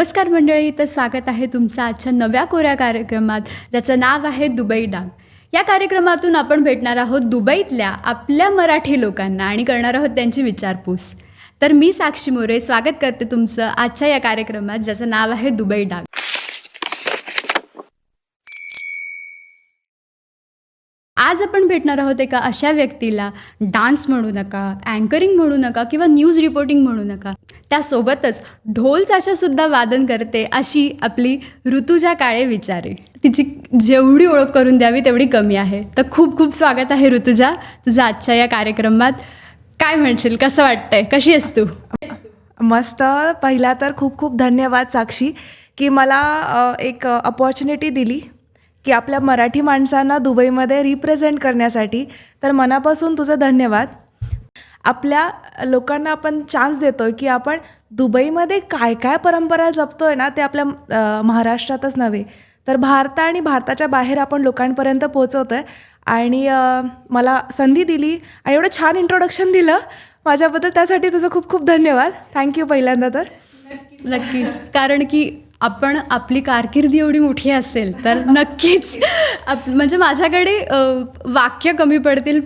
नमस्कार मंडळी, तर स्वागत आहे तुमचं आजच्या नव्या कोऱ्या कार्यक्रमात, ज्याचं नाव आहे दुबई डाग. या कार्यक्रमातून आपण भेटणार आहोत दुबईतल्या आपल्या मराठी लोकांना आणि करणार आहोत त्यांची विचारपूस. तर मी साक्षी मोरे स्वागत करते तुमचं आजच्या या कार्यक्रमात, ज्याचं नाव आहे दुबई डाग. आज आपण भेटणार आहोत एका अशा व्यक्तीला, डान्स म्हणू नका, अँकरिंग म्हणू नका किंवा न्यूज रिपोर्टिंग म्हणू नका, त्यासोबतच ढोल ताशासुद्धा वादन करते अशी आपली ऋतुजा काळे विचारे. तिची जेवढी ओळख करून द्यावी तेवढी कमी आहे. तर खूप खूप स्वागत आहे ऋतुजा तुझं आजच्या या कार्यक्रमात. काय म्हणशील, कसं वाटतंय, कशी आहेस तू? मस्त. पहिला तर खूप खूप धन्यवाद साक्षी की मला एक अपॉर्च्युनिटी दिली की आपल्या मराठी माणसांना दुबईमध्ये रिप्रेझेंट करण्यासाठी. तर मनापासून तुझं धन्यवाद. आपल्या लोकांना आपण चान्स देतो आहे की आपण दुबईमध्ये काय काय परंपरा जपतो आहे ना, ते आपल्या महाराष्ट्रातच नव्हे तर भारत आणि भारताच्या बाहेर आपण लोकांपर्यंत पोहोचवतो आहे. आणि मला संधी दिली आणि एवढं छान इंट्रोडक्शन दिलं माझ्याबद्दल, त्यासाठी तुझं खूप खूप धन्यवाद. थँक्यू पहिल्यांदा. तर नक्कीच, कारण की आपण आपली कारकिर्दी एवढी मोठी असेल तर नक्कीच म्हणजे माझ्याकडे वाक्य कमी पडतील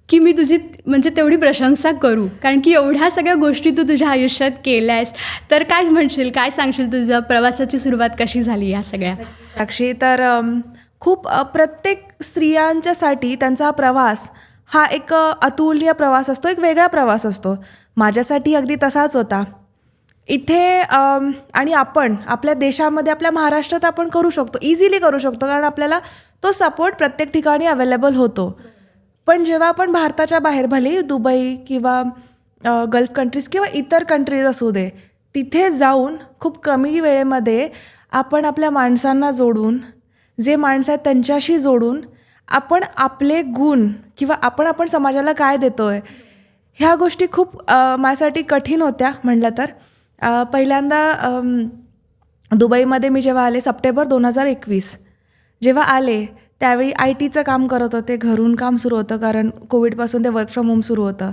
की मी तुझी म्हणजे तेवढी प्रशंसा करू, कारण की एवढ्या सगळ्या गोष्टी तू तुझ्या आयुष्यात केल्या आहेस. तर काय म्हणशील, काय सांगशील, तुझ्या प्रवासाची सुरुवात कशी झाली या सगळ्या? साक्षी, तर खूप प्रत्येक स्त्रियांच्यासाठी त्यांचा प्रवास हा एक अतुलनीय प्रवास असतो, एक वेगळा प्रवास असतो. माझ्यासाठी अगदी तसाच होता. इथे आणि आपण आपल्या देशामध्ये, आपल्या महाराष्ट्रात आपण करू शकतो, इझिली करू शकतो, कारण आपल्याला तो सपोर्ट प्रत्येक ठिकाणी अवेलेबल होतो. पण जेव्हा आपण भारताच्या बाहेर, भले दुबई किंवा गल्फ कंट्रीज किंवा इतर कंट्रीज असू दे, तिथे जाऊन खूप कमी वेळेमध्ये आपण आपल्या माणसांना जोडून, जे माणसं आहेत त्यांच्याशी जोडून आपण आपले गुण किंवा आपण समाजाला काय देतो आहे, ह्या गोष्टी खूप माझ्यासाठी कठीण होत्या. म्हटलं तर पहिल्यांदा दुबईमध्ये मी जेव्हा आले, सप्टेंबर 2021 जेव्हा आले, त्यावेळी IT चं काम करत होते. घरून काम सुरू होतं, कारण कोविडपासून ते वर्क फ्रॉम होम सुरू होतं.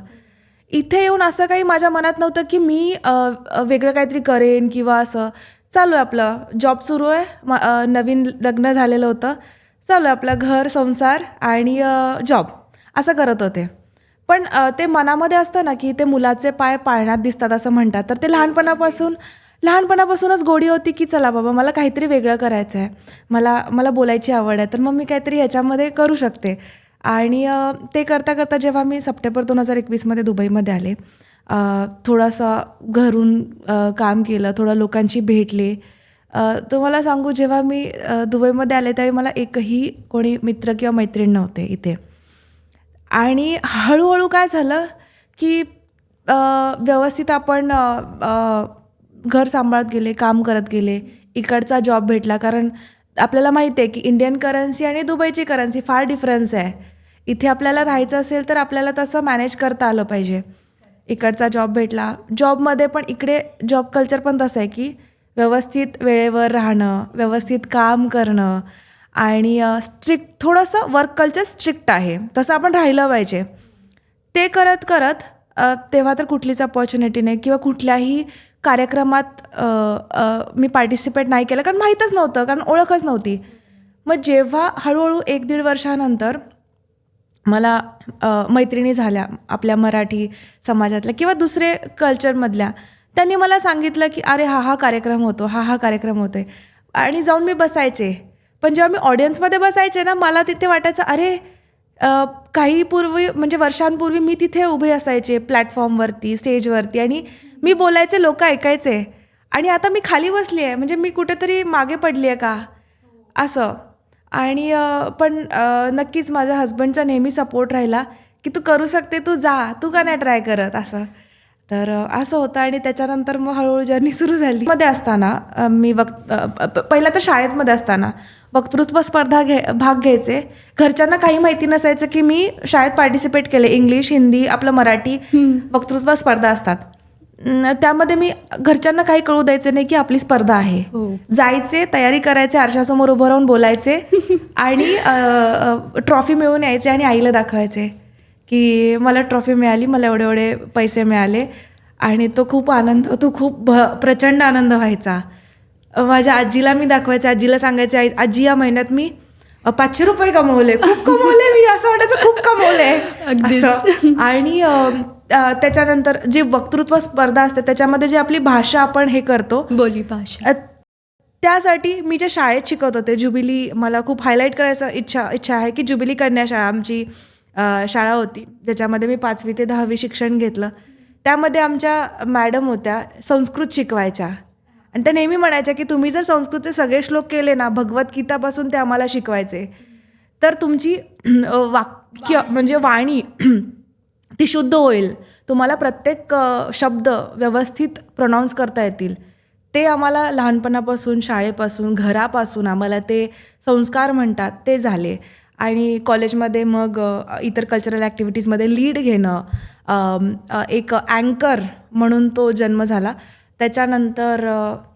इथे येऊन असं काही माझ्या मनात नव्हतं की मी वेगळं काहीतरी करेन किंवा असं. चालू आहे आपलं, जॉब सुरू आहे, नवीन लग्न झालेलं होतं, चालू आहे आपलं घर, संसार आणि जॉब, असं करत होते. पण ते मनामध्ये असतं ना की ते मुलाचे पाय पाळण्यात दिसतात असं म्हणतात. तर ते लहानपणापासूनच गोडी होती की चला बाबा, मला काहीतरी वेगळं करायचं आहे, मला बोलायची आवड आहे, तर मग मी काहीतरी ह्याच्यामध्ये करू शकते. आणि ते करता करता जेव्हा मी सप्टेंबर 2021 दुबईमध्ये आले, थोडंसं घरून काम केलं, थोडं लोकांशी भेटले. तुम्हाला सांगू, जेव्हा मी दुबईमध्ये आले त्यावेळी मला एकही कोणी मित्र किंवा मैत्रीण नव्हते इथे. आणि हळूहळू काय झालं की व्यवस्थित आपण घर सांभाळत गेले, काम करत गेले. इकडचा जॉब भेटला, कारण आपल्याला माहिती आहे की इंडियन करन्सी आणि दुबईची करन्सी फार डिफरन्स आहे. इथे आपल्याला राहायचं असेल तर आपल्याला तसं मॅनेज करता आलं पाहिजे. इकडचा जॉब भेटला. जॉबमध्ये पण इकडे जॉब कल्चर पण तसं आहे की व्यवस्थित वेळेवर राहणं, व्यवस्थित काम करणं आणि स्ट्रिक्ट, थोडंसं वर्क कल्चर स्ट्रिक्ट आहे, तसं आपण राहिलं पाहिजे. ते करत करत तेव्हा तर कुठलीच अपॉर्च्युनिटी नाही किंवा कुठल्याही कार्यक्रमात मी पार्टिसिपेट नाही केलं, कारण माहीतच नव्हतं, कारण ओळखच नव्हती. मग जेव्हा हळूहळू 1-1.5 वर्षानंतर मला मैत्रिणी झाल्या आपल्या मराठी समाजातल्या किंवा दुसरे कल्चरमधल्या, त्यांनी मला सांगितलं की अरे हा कार्यक्रम होतो, हा कार्यक्रम होतो आहे. आणि जाऊन मी बसायचे. पण जेव्हा मी ऑडियन्समध्ये बसायचे ना, मला तिथे वाटायचं अरे काही पूर्वी, म्हणजे वर्षांपूर्वी मी तिथे उभे असायचे प्लॅटफॉर्मवरती, स्टेजवरती, आणि मी बोलायचे, लोक ऐकायचे, आणि आता मी खाली बसली आहे, म्हणजे मी कुठेतरी मागे पडली आहे का असं. आणि पण नक्कीच माझ्या हस्बंडचा नेहमी सपोर्ट राहिला की तू करू शकते, तू जा, तू का नाही ट्राय करत असं. तर असं होतं. आणि त्याच्यानंतर मग हळूहळू जर्नी सुरू झाली. मध्ये असताना मी पहिलं तर शाळेमध्ये असताना वक्तृत्व स्पर्धा भाग घ्यायचे. घरच्यांना काही माहिती नसायचं की मी शाळेत पार्टिसिपेट केले. इंग्लिश, हिंदी, आपलं मराठी वक्तृत्व स्पर्धा असतात. त्यामध्ये मी घरच्यांना काही कळू द्यायचे नाही की आपली स्पर्धा आहे. जायचे, तयारी करायचे, आरशासमोर उभं राहून बोलायचे आणि ट्रॉफी मिळवून यायचे आणि आईला दाखवायचे की मला ट्रॉफी मिळाली, मला एवढे एवढे पैसे मिळाले. आणि तो खूप प्रचंड आनंद व्हायचा. माझ्या आजीला मी दाखवायचे, आजीला सांगायचे, आजी या महिन्यात मी 500 रुपये कमवले, खूप कमवले मी, असं वाटायचं खूप कमवले असं. आणि त्याच्यानंतर जी वक्तृत्व स्पर्धा असते त्याच्यामध्ये जी आपली भाषा आपण हे करतो, बोली भाषा, त्यासाठी मी जे शाळेत शिकवत होते ज्युबिली, मला खूप हायलाईट करायचं इच्छा आहे की ज्युबिली कन्या शाळा आमची शाळा होती, ज्याच्यामध्ये मी 5वी ते 10वी शिक्षण घेतलं. त्यामध्ये आमच्या मॅडम होत्या, संस्कृत शिकवायच्या, आणि त्या नेहमी म्हणायच्या की तुम्ही जर संस्कृतचे सगळे श्लोक केले ना, भगवद्गीतापासून ते आम्हाला शिकवायचे, तर तुमची वाक्य म्हणजे वाणी ती शुद्ध होईल, तुम्हाला प्रत्येक शब्द व्यवस्थित प्रोनाऊन्स करता येतील. ते आम्हाला लहानपणापासून, शाळेपासून, घरापासून आम्हाला ते संस्कार म्हणतात ते झाले. आणि कॉलेजमध्ये मग इतर कल्चरल ॲक्टिव्हिटीजमध्ये लीड घेणं, एक अँकर म्हणून तो जन्म झाला. त्याच्यानंतर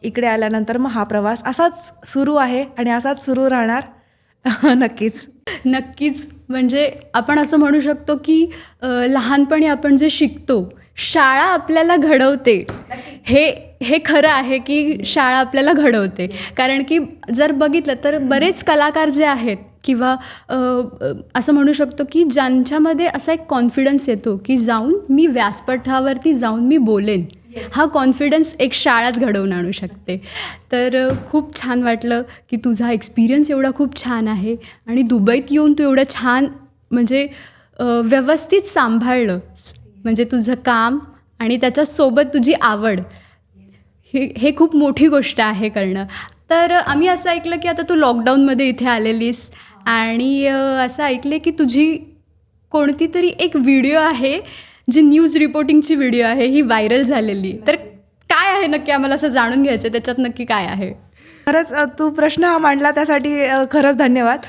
इकडे आल्यानंतर मग हा प्रवास असाच सुरू आहे आणि असाच सुरू राहणार नक्कीच. नक्कीच. म्हणजे आपण असं म्हणू शकतो की लहानपणी आपण जे शिकतो, शाळा आपल्याला घडवते. हे खरं आहे की शाळा आपल्याला घडवते. कारण की जर बघितलं तर बरेच कलाकार जे आहेत किंवा असं म्हणू शकतो की ज्यांच्यामध्ये असा एक कॉन्फिडन्स येतो की मी व्यासपीठावरती जाऊन मी बोलेन, हा कॉन्फिडन्स एक शाळाच घडवून आणू शकते. तर खूप छान वाटलं की तुझा एक्सपिरियन्स एवढा खूप छान आहे आणि दुबईत येऊन तू एवढं छान म्हणजे व्यवस्थित सांभाळलं, म्हणजे तुझं काम आणि त्याच्यासोबत तुझी आवड, हे खूप मोठी गोष्ट आहे करणं. तर आम्ही असं ऐकलं की आता तू लॉकडाऊनमध्ये इथे आलेलीस आणि असं ऐकले की तुझी कोणती तरी एक व्हिडिओ आहे जी न्यूज रिपोर्टिंगची व्हिडिओ आहे, ही व्हायरल झालेली. तर काय आहे नक्की, आम्हाला असं जाणून घ्यायचं त्याच्यात नक्की काय आहे. खरंच तू प्रश्न हा मांडला त्यासाठी खरंच धन्यवाद.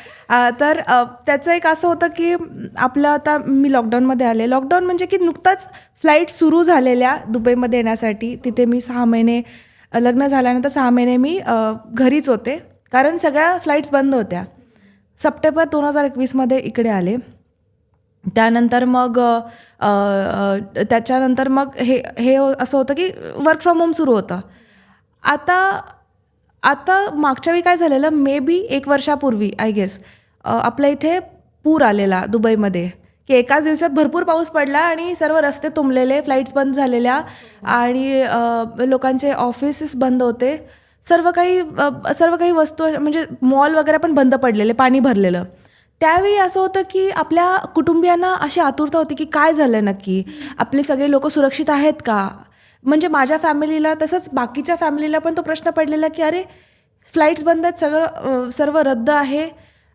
तर त्याचं एक असं होतं की आपलं आता मी लॉकडाऊनमध्ये आले. लॉकडाऊन म्हणजे की नुकताच फ्लाईट सुरू झालेल्या दुबईमध्ये येण्यासाठी. तिथे मी 6 महिने, लग्न झाल्यानंतर 6 महिने मी घरीच होते, कारण सगळ्या फ्लाईट्स बंद होत्या. सप्टेंबर 2021मध्ये इकडे आले. त्यानंतर मग हे असं होतं की वर्क फ्रॉम होम सुरू होतं. आता मागच्या वेळी काय झालेलं, मे बी 1 वर्षापूर्वी आय गेस, आपल्या इथे पूर आलेला दुबईमध्ये, की एकाच दिवसात भरपूर पाऊस पडला आणि सर्व रस्ते तुंबलेले, फ्लाईट्स बंद झालेल्या आणि लोकांचे ऑफिसेस बंद होते, सर्व काही वस्तू म्हणजे मॉल वगैरे पण बंद पडलेले, पाणी भरलेलं. त्यावेळी असं होतं की आपल्या कुटुंबियांना अशी आतुरता होती की काय झालं नक्की, आपले सगळे लोक सुरक्षित आहेत का. म्हणजे माझ्या फॅमिलीला, तसंच बाकीच्या फॅमिलीला पण तो प्रश्न पडलेला की अरे फ्लाईट्स बंद आहेत, सर्व रद्द आहे,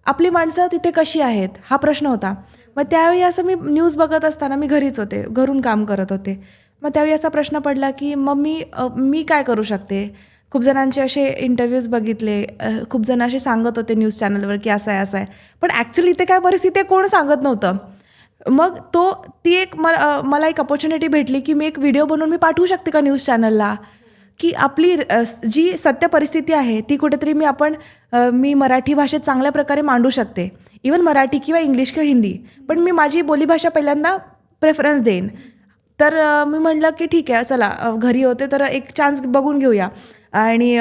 आपली माणसं तिथे कशी आहेत, हा प्रश्न होता. मग त्यावेळी असं मी न्यूज बघत असताना, मी घरीच होते, घरून काम करत होते, मग त्यावेळी असा प्रश्न पडला की मग मी काय करू शकते. खूप जणांचे असे इंटरव्ह्यूज बघितले, खूप जण असे सांगत होते न्यूज चॅनलवर की असं आहे, पण ॲक्च्युली इथे काय परिस्थिती आहे कोण सांगत नव्हतं. मग ती एक मला एक अपॉर्च्युनिटी भेटली की मी एक व्हिडिओ बनवून मी पाठवू शकते का न्यूज चॅनलला, की आपली जी सत्य परिस्थिती आहे ती कुठेतरी मी मराठी भाषेत चांगल्या प्रकारे मांडू शकते, इवन मराठी किंवा इंग्लिश किंवा हिंदी, पण मी माझी बोलीभाषा पहिल्यांदा प्रेफरन्स देईन. तर मी म्हटलं की ठीक आहे, चला घरी होते तर एक चान्स बघून घेऊया. आणि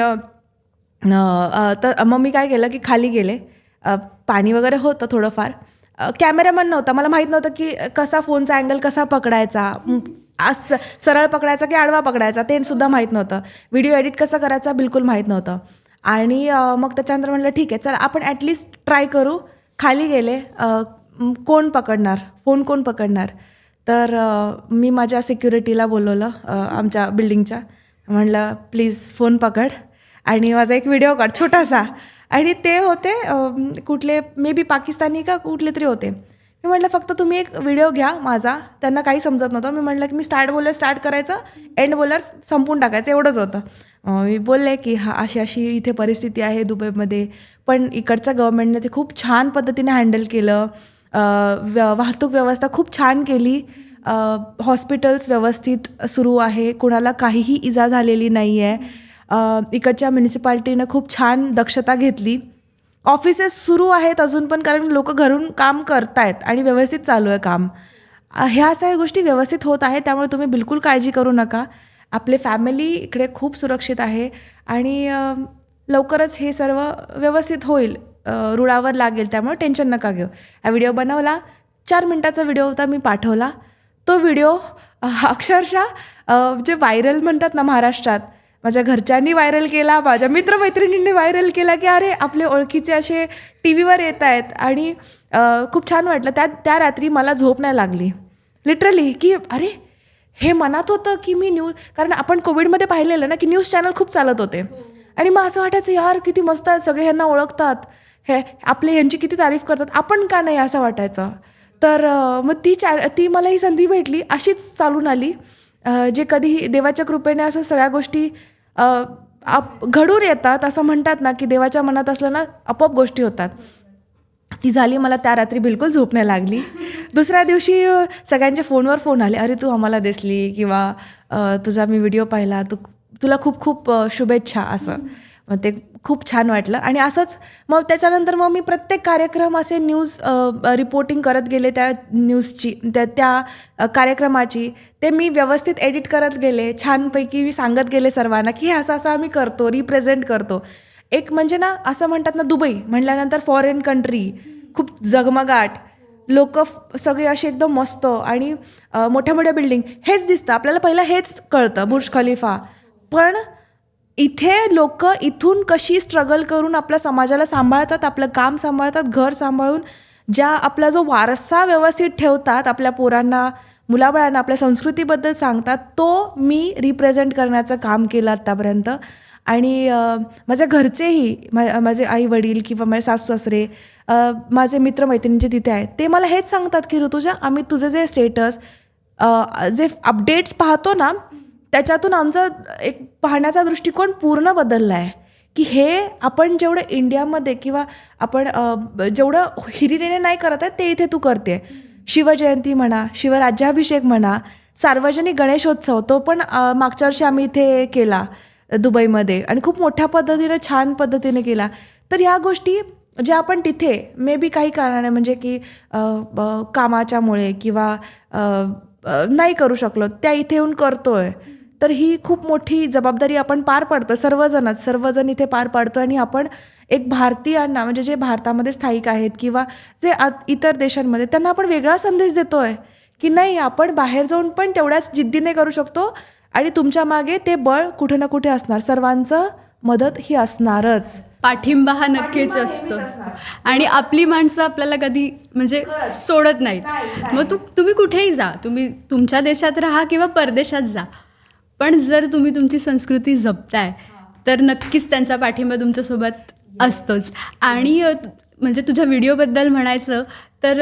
तर मग मी काय केलं की खाली गेले, पाणी वगैरे होतं थोडंफार, कॅमेरामॅन नव्हता, मला माहीत नव्हतं की कसा फोनचा अँगल कसा पकडायचा, सरळ पकडायचा की आडवा पकडायचा ते सुद्धा माहीत नव्हतं, व्हिडिओ एडिट कसा करायचा बिलकुल माहीत नव्हतं. आणि मग त्याच्यानंतर म्हटलं ठीक आहे चला आपण ॲटलिस्ट ट्राय करू. खाली गेले, कोण पकडणार फोन, कोण पकडणार. तर मी माझ्या सिक्युरिटीला बोलवलं आमच्या बिल्डिंगच्या, म्हणलं प्लीज फोन पकड आणि माझा एक व्हिडिओ काढ छोटासा. आणि ते होते कुठले मे बी पाकिस्तानी का कुठले तरी होते. मी म्हटलं फक्त तुम्ही एक व्हिडिओ घ्या माझा, त्यांना काही समजत नव्हतं. मी म्हटलं की मी स्टार्ट करायचं, एंड बोलर संपून टाकायचं, एवढंच होतं. मी बोलले की अशी इथे परिस्थिती आहे दुबईमध्ये, पण इकडच्या गव्हर्नमेंटने ते खूप छान पद्धतीने हँडल केलं, वाहतूक व्यवस्था खूप छान केली, हॉस्पिटल्स व्यवस्थित सुरू आहे, कुणाला काहीही इजा झालेली नाही आहे, इकडच्या म्युन्सिपाल्टीनं खूप छान दक्षता घेतली, ऑफिसेस सुरू आहेत अजून पण, कारण लोक घरून काम करतायत आणि व्यवस्थित चालू आहे काम. ह्या सगळ्या गोष्टी व्यवस्थित होत आहेत, त्यामुळे तुम्ही बिलकुल काळजी करू नका. आपले फॅमिली इकडे खूप सुरक्षित आहे आणि लवकरच हे सर्व व्यवस्थित होईल, रुळावर लागेल, त्यामुळे टेन्शन नका घेऊ. हा व्हिडिओ बनवला, 4 मिनिटाचा व्हिडिओ होता, मी पाठवला. तो व्हिडिओ अक्षरशः जे व्हायरल म्हणतात ना महाराष्ट्रात, माझ्या घरच्यांनी व्हायरल केला, माझ्या मित्रमैत्रिणींनी व्हायरल केला, की अरे आपले ओळखीचे असे टी व्हीवर येत आहेत. आणि खूप छान वाटलं. त्या रात्री मला झोप नाही लागली लिटरली, की अरे हे मनात होतं की मी कारण आपण कोविडमध्ये पाहिलेलं ना की न्यूज चॅनल खूप चालत होते, आणि मग असं वाटायचं यार किती मस्त आहेत, सगळे ह्यांना ओळखतात, हे आपले ह्यांची किती तारीफ करतात, आपण का नाही असं वाटायचं. तर मग ती मला ही संधी भेटली, अशीच चालून आली. जे कधीही देवाच्या कृपेने असं सगळ्या गोष्टी घडून येतात, असं म्हणतात ना की देवाच्या मनात असलं ना आपोआप गोष्टी होतात. ती झाली. मला त्या रात्री बिलकुल झोप नाही लागली. दुसऱ्या दिवशी सगळ्यांचे फोनवर फोन आले, अरे तू आम्हाला दिसली, किंवा तुझा मी व्हिडिओ पाहिला, तुला खूप खूप शुभेच्छा, असं. मग ते खूप छान वाटलं. आणि असंच मग त्याच्यानंतर मग मी प्रत्येक कार्यक्रम असे न्यूज रिपोर्टिंग करत गेले, त्या न्यूजची, त्या कार्यक्रमाची. ते मी व्यवस्थित एडिट करत गेले, छानपैकी मी सांगत गेले सर्वांना की हे असं असं आम्ही करतो, रिप्रेझेंट करतो. एक म्हणजे ना असं म्हणतात ना, दुबई म्हणल्यानंतर फॉरेन कंट्री, खूप जगमगाट, लोक सगळे असे एकदम मस्त, आणि मोठ्या मोठ्या बिल्डिंग, हेच दिसतं आपल्याला, पहिलं हेच कळतं, बुर्ज खलिफा. पण इथे लोक इथून कशी स्ट्रगल करून आपल्या समाजाला सांभाळतात, आपलं काम सांभाळतात, घर सांभाळून, ज्या आपला जो वारसा व्यवस्थित ठेवतात, आपल्या पोरांना, मुलाबाळांना आपल्या संस्कृतीबद्दल सांगतात, तो मी रिप्रेझेंट करण्याचं काम केलं आत्तापर्यंत. आणि माझ्या घरचेही, माझे आई वडील किंवा माझे सासू सासरे, माझे मित्रमैत्रिणी जे तिथे आहेत, ते मला हेच सांगतात की ऋतुजा, आम्ही तुझे जे स्टेटस, जे अपडेट्स पाहतो ना, त्याच्यातून आमचा एक पाहण्याचा दृष्टिकोन पूर्ण बदलला आहे. की हे आपण जेवढं इंडियामध्ये किंवा आपण जेवढं हिरिरीने नाही करत आहे, ते इथे तू करते. शिवजयंती म्हणा, शिवराज्याभिषेक म्हणा, सार्वजनिक गणेशोत्सव, तो पण मागच्या वर्षी आम्ही इथे केला दुबईमध्ये, आणि खूप मोठ्या पद्धतीने, छान पद्धतीने केला. तर ह्या गोष्टी ज्या आपण तिथे मे बी काही कारणाने, म्हणजे की कामाच्यामुळे किंवा नाही करू शकलो, त्या इथे येऊन करतोय. तर ही खूप मोठी जबाबदारी आपण पार पाडतो, सर्वजण इथे पार पाडतो. आणि आपण एक भारतीयांना, म्हणजे जे भारतामध्ये स्थायिक आहेत किंवा जे इतर देशांमध्ये, त्यांना आपण वेगळा संदेश देतोय की नाही, आपण बाहेर जाऊन पण तेवढ्याच जिद्दीने करू शकतो, आणि तुमच्या मागे ते बळ कुठे ना कुठे असणार, सर्वांचं मदत ही असणारच, पाठिंबा हा नक्कीच असतो. आणि आपली माणसं आपल्याला कधी म्हणजे सोडत नाहीत. मग तुम्ही कुठेही जा, तुम्ही तुमच्या देशात राहा किंवा परदेशात जा, पण जर तुम्ही तुमची संस्कृती जपताय तर नक्कीच त्यांचा पाठिंबा तुमच्यासोबत असतोच. आणि म्हणजे तुझ्या व्हिडिओबद्दल म्हणायचं तर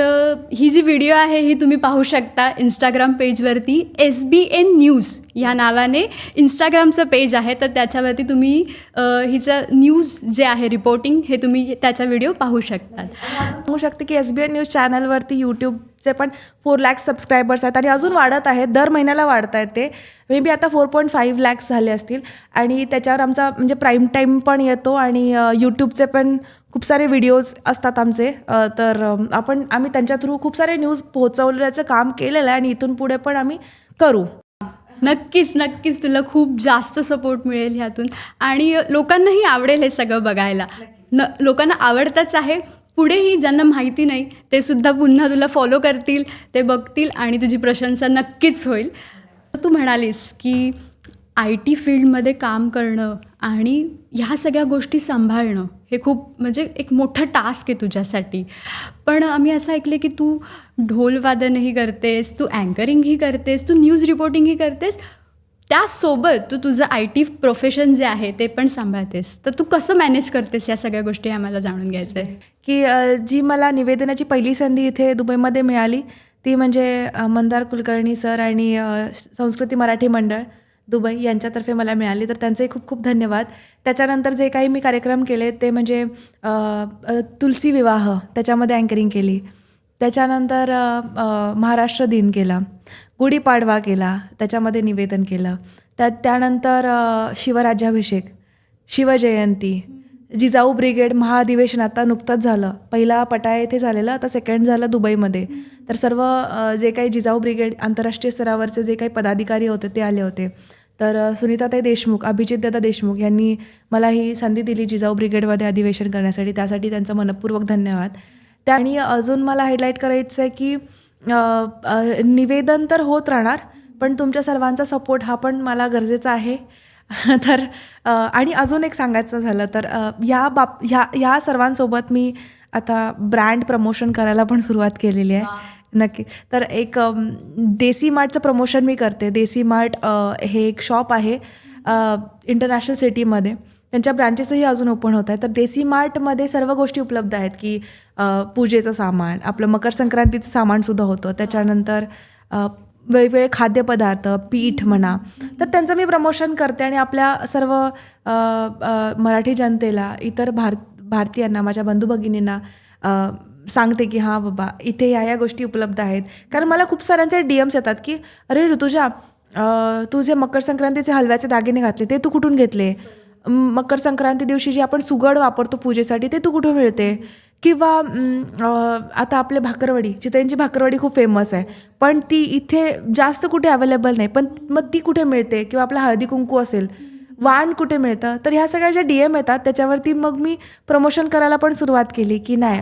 ही जी व्हिडिओ आहे ही तुम्ही पाहू शकता इंस्टाग्राम पेजवरती. SBN न्यूज ह्या नावाने इंस्टाग्रामचं पेज आहे, तर त्याच्यावरती तुम्ही हिचं न्यूज जे आहे रिपोर्टिंग, हे तुम्ही त्याचा व्हिडिओ पाहू शकतात. सांगू शकते की SBN न्यूज चॅनलवरती यूट्यूबचे पण 4 लाख सबस्क्रायबर्स आहेत, आणि अजून वाढत आहेत, दर महिन्याला वाढत आहेत. ते मे बी आता 4.5 लाख झाले असतील. आणि त्याच्यावर आमचा म्हणजे प्राईम टाईम पण येतो, आणि यूट्यूबचे पण खूप सारे व्हिडिओज असतात आमचे. तर आम्ही त्यांच्या थ्रू खूप सारे न्यूज पोहोचवण्याचं काम केलेलं आहे, आणि इथून पुढे पण आम्ही करू. नक्कीच तुला खूप जास्त सपोर्ट मिळेल ह्यातून, आणि लोकांनाही आवडेल हे सगळं बघायला. लोकांना आवडतंच आहे. पुढेही ज्यांना माहिती नाही ते सुद्धा पुन्हा तुला फॉलो करतील, ते बघतील, आणि तुझी प्रशंसा नक्कीच होईल. तू म्हणालीस की IT फील्डमध्ये काम करणं आणि ह्या सगळ्या गोष्टी सांभाळणं हे खूप म्हणजे एक मोठं टास्क आहे तुझ्यासाठी. पण आम्ही असं ऐकलं की तू ढोलवादनही करतेस, तू अँकरिंगही करतेस, तू न्यूज रिपोर्टिंगही करतेस, त्यासोबत तू तुझं IT प्रोफेशन जे आहे ते पण सांभाळतेस. तर तू कसं मॅनेज करतेस या सगळ्या गोष्टी, आम्हाला जाणून घ्यायचं आहे. की जी मला निवेदनाची पहिली संधी इथे दुबईमध्ये मिळाली, ती म्हणजे मंदार कुलकर्णी सर आणि संस्कृती मराठी मंडळ दुबई यांच्यातर्फे मला मिळाली, तर त्यांचेही खूप खूप धन्यवाद. त्याच्यानंतर जे काही मी कार्यक्रम केले ते म्हणजे तुलसी विवाह, त्याच्यामध्ये अँकरिंग केली. त्याच्यानंतर महाराष्ट्र दिन केला, गुढीपाडवा केला, त्याच्यामध्ये निवेदन केलं. त्यानंतर शिवराज्याभिषेक, शिवजयंती, जिजाऊ ब्रिगेड महाअधिवेशन आता नुकतंच झालं. पहिला पटाया येथे झालेलं, आता सेकंड झालं दुबईमध्ये. तर सर्व जे काही जिजाऊ ब्रिगेड आंतरराष्ट्रीय स्तरावरचे जे काही पदाधिकारी होते ते आले होते. तर सुनीताताई देशमुख, अभिजितदादा देशमुख यांनी मला ही संधी दिली जिजाऊ ब्रिगेडमध्ये अधिवेशन करण्यासाठी. त्यासाठी त्यांचा मनपूर्वक धन्यवाद. आणि अजून मला हायलाईट करायचं आहे की निवेदन तर होत राहणार, पण तुमच्या सर्वांचा सपोर्ट हा पण मला गरजेचा आहे. तर आणि अजून एक सांगायचं झालं तर ह्या सर्वांसोबत मी आता ब्रँड प्रमोशन करायला पण सुरुवात केलेली आहे. नक्की. तर एक देसी मार्टचं प्रमोशन मी करते. देसी मार्ट हे एक शॉप आहे इंटरनॅशनल सिटीमध्ये. त्यांच्या ब्रांचेसही अजून ओपन होत आहे. तर देसी मार्टमध्ये सर्व गोष्टी उपलब्ध आहेत की पूजेचं सामान, आपलं मकर संक्रांतीचं सामानसुद्धा होतं, त्याच्यानंतर वेगवेगळे खाद्यपदार्थ, पीठ म्हणा. तर त्यांचं मी प्रमोशन करते आणि आपल्या सर्व मराठी जनतेला, इतर भारतीयांना, माझ्या बंधू भगिनींना सांगते की हां बाबा, इथे या गोष्टी उपलब्ध आहेत. कारण मला खूप साऱ्यांचे DMs येतात की अरे ऋतुजा, तू जे मकर संक्रांतीचे हलव्याचे दागिने घातले ते तू कुठून घेतले? मकर संक्रांती दिवशी जे आपण सुगड वापरतो पूजेसाठी ते तू कुठून मिळते? किंवा आता आपले भाकरवडी, चितळ्यांची भाकरवडी खूप फेमस आहे, पण ती इथे जास्त कुठे अवेलेबल नाही, पण मग ती कुठे मिळते? किंवा आपला हळदी कुंकू असेल, वाण कुठे मिळतं? तर ह्या सगळ्या ज्या DM येतात त्याच्यावरती मग मी प्रमोशन करायला पण सुरुवात केली की नाही,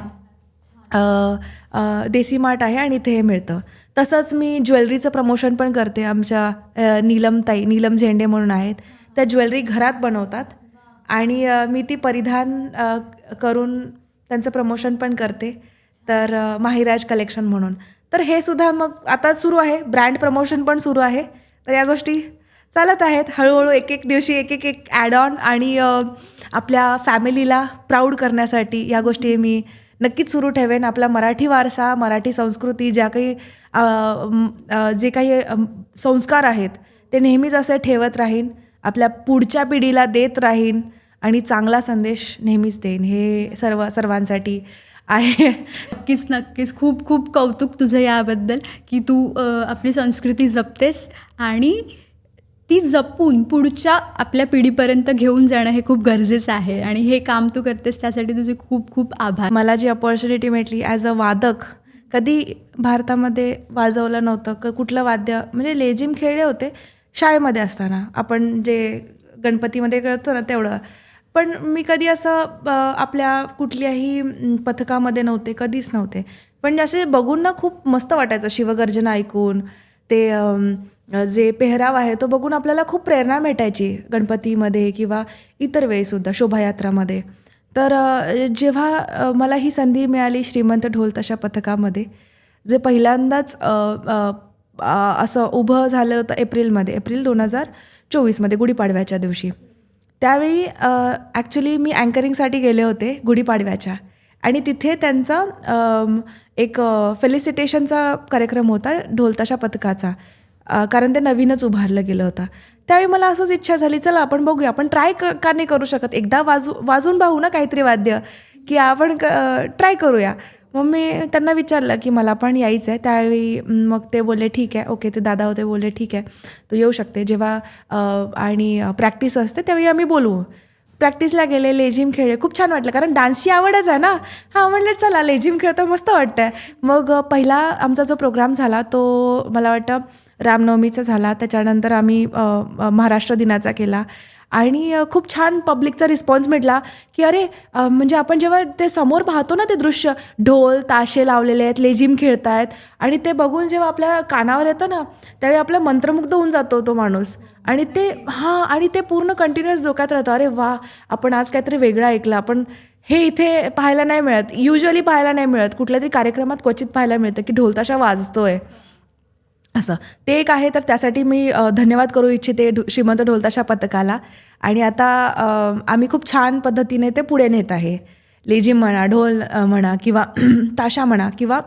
देसी मार्ट आहे आणि इथे हे मिळतं. तसंच मी ज्वेलरीचं प्रमोशन पण करते. आमच्या नीलम झेंडे म्हणून आहेत, त्या ज्वेलरी घरात बनवतात आणि मी ती परिधान करून त्यांचं प्रमोशन पण करते. तर माहिराज कलेक्शन म्हणून. तर हे सुद्धा मग आता सुरू आहे, ब्रँड प्रमोशन पण सुरू आहे. तर या गोष्टी चालत आहेत हळूहळू, एक दिवशी एक ॲड ऑन. आणि आपल्या फॅमिलीला प्राऊड करण्यासाठी या गोष्टी मी नक्कीच सुरू ठेवेन. आपला मराठी वारसा, मराठी संस्कृती, जे काही संस्कार आहेत ते नेहमीच असे ठेवत राहीन, आपल्या पुढच्या पिढीला देत राहीन आणि चांगला संदेश नेहमीच देईन. हे सर्वांसाठी आहे. नक्कीच खूप खूप कौतुक तुझं याबद्दल की तू आपली संस्कृती जपतेस आणि ती जपून पुढच्या आपल्या पिढीपर्यंत घेऊन जाणं हे खूप गरजेचं आहे आणि हे काम तू करतेस त्यासाठी तुझे खूप खूप आभार. मला जी अपॉर्च्युनिटी भेटली ॲज अ वादक, कधी भारतामध्ये वाजवलं नव्हतं. कुठलं वाद्य म्हणजे लेझिम खेळले होते शाळेमध्ये असताना, आपण जे गणपतीमध्ये करतो ना तेवढं, पण मी कधी असं आपल्या कुठल्याही पथकामध्ये नव्हते, कधीच नव्हते. पण असे बघून ना खूप मस्त वाटायचं, शिवगर्जना ऐकून, ते जे पेहराव आहे तो बघून आपल्याला खूप प्रेरणा भेटायची गणपतीमध्ये किंवा इतर वेळीसुद्धा शोभायात्रामध्ये. तर जेव्हा मला ही संधी मिळाली श्रीमंत ढोल ताशा पथकामध्ये, जे पहिल्यांदाच असं उभं झालं होतं एप्रिल 2024 गुढीपाडव्याच्या दिवशी. त्यावेळी ॲक्च्युली मी अँकरिंगसाठी गेले होते गुढीपाडव्याच्या, आणि तिथे त्यांचा एक फेलिसिटेशनचा कार्यक्रम होता ढोलताशा पथकाचा, कारण ते नवीनच उभारलं गेलं होतं. त्यावेळी मला असंच इच्छा झाली, चला आपण बघूया, आपण ट्राय का नाही करू शकत, एकदा वाजून पाहू ना काहीतरी वाद्य, की आपण ट्राय करूया. मग मी त्यांना विचारलं की मला पण यायचं आहे. त्यावेळी मग ते बोलले ठीक आहे, ओके. ते दादा होते, बोलले ठीक आहे तू येऊ शकते. जेव्हा आणि प्रॅक्टिस असते त्यावेळी आम्ही बोलवू. प्रॅक्टिसला गेले, लेझिम खेळले, खूप छान वाटलं, कारण डान्सची आवडच आहे ना. हां म्हणलं चला लेझिम खेळतं, मस्त वाटतं आहे. मग पहिला आमचा जो प्रोग्राम झाला तो मला वाटतं रामनवमीचा झाला. त्याच्यानंतर आम्ही महाराष्ट्र दिनाचा केला आणि खूप छान पब्लिकचा रिस्पॉन्स मिळाला की अरे म्हणजे आपण जेव्हा ते समोर पाहतो ना ते दृश्य, ढोल ताशे लावलेले आहेत, लेझिम खेळत आहेत, आणि ते बघून जेव्हा आपल्या कानावर येतं ना त्यावेळी आपला मंत्रमुग्ध होऊन जातो तो माणूस. आणि ते पूर्ण कंटिन्युअस डोक्यात राहतं, अरे वा आपण आज काहीतरी वेगळं ऐकलं, आपण हे इथे पाहायला नाही मिळत, युज्युअली पाहायला नाही मिळत, कुठल्या तरी कार्यक्रमात क्वचित पाहायला मिळतं की ढोल ताशा वाजतोय असं. ते एक आहे. तर त्यासाठी मी धन्यवाद करू इच्छिते श्रीमंत ढोल ताशा पथकाला. आणि आता आम्ही खूप छान पद्धतीने ते पुढे नेत आहे. लेझिम म्हणा, ढोल म्हणा किंवा ताशा म्हणा किंवा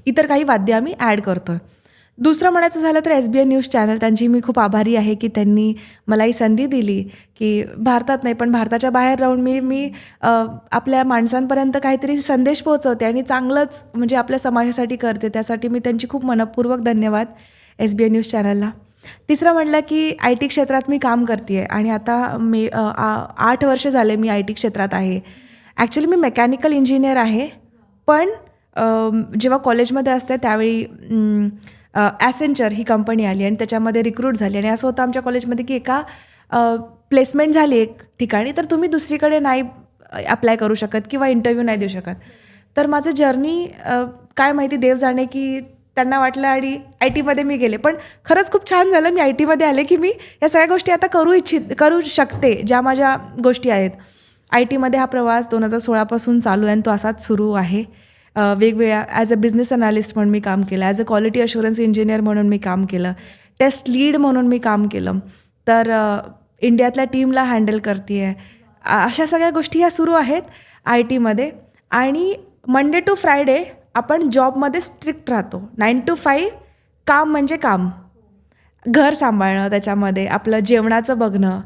इतर काही वाद्य आम्ही ॲड करतो आहे. दुसरं म्हणायचं झालं तर SBN न्यूज चॅनल, त्यांची मी खूप आभारी आहे की त्यांनी मला ही संधी दिली की भारतात नाही पण भारताच्या बाहेर राहून मी आपल्या माणसांपर्यंत काहीतरी संदेश पोहोचवते आणि चांगलंच म्हणजे आपल्या समाजासाठी करते. त्यासाठी मी त्यांची खूप मनपूर्वक धन्यवाद SBN न्यूज चॅनलला. तिसरं म्हटलं की IT क्षेत्रात मी काम करते आहे आणि आता 8 वर्ष झाले मी IT क्षेत्रात आहे. ॲक्च्युली मी मेकॅनिकल इंजिनियर आहे, पण जेव्हा कॉलेजमध्ये असते त्यावेळी ॲसेंचर ही कंपनी आली आणि त्याच्यामध्ये रिक्रूट झाली आणि असं होतं आमच्या कॉलेजमध्ये की एका प्लेसमेंट झाली एक ठिकाणी तर तुम्ही दुसरीकडे नाही अप्लाय करू शकत किंवा इंटरव्ह्यू नाही देऊ शकत. तर माझं जर्नी काय माहिती देव जाणे की त्यांना वाटलं आणि आय टीमध्ये मी गेले. पण खरंच खूप छान झालं मी आय टीमध्ये आले की मी या सगळ्या गोष्टी आता करू शकते ज्या माझ्या गोष्टी आहेत. आय टीमध्ये हा प्रवास 2016पासून चालू आहे आणि तो असाच सुरू आहे. वेगवेगळ्या ॲज अ बिझनेस अनालिस्ट म्हणून मी काम केलं, as a quality assurance engineer म्हणून मी काम केलं, टेस्ट लीड म्हणून मी काम केलं, तर इंडियातल्या टीमला हँडल करते आहे. अशा सगळ्या गोष्टी ह्या सुरू आहेत आय टीमध्ये. आणि मंडे टू फ्रायडे आपण जॉबमध्ये स्ट्रिक्ट राहतो. 9 to 5 काम म्हणजे काम, घर सांभाळणं, त्याच्यामध्ये आपलं जेवणाचं बघणं,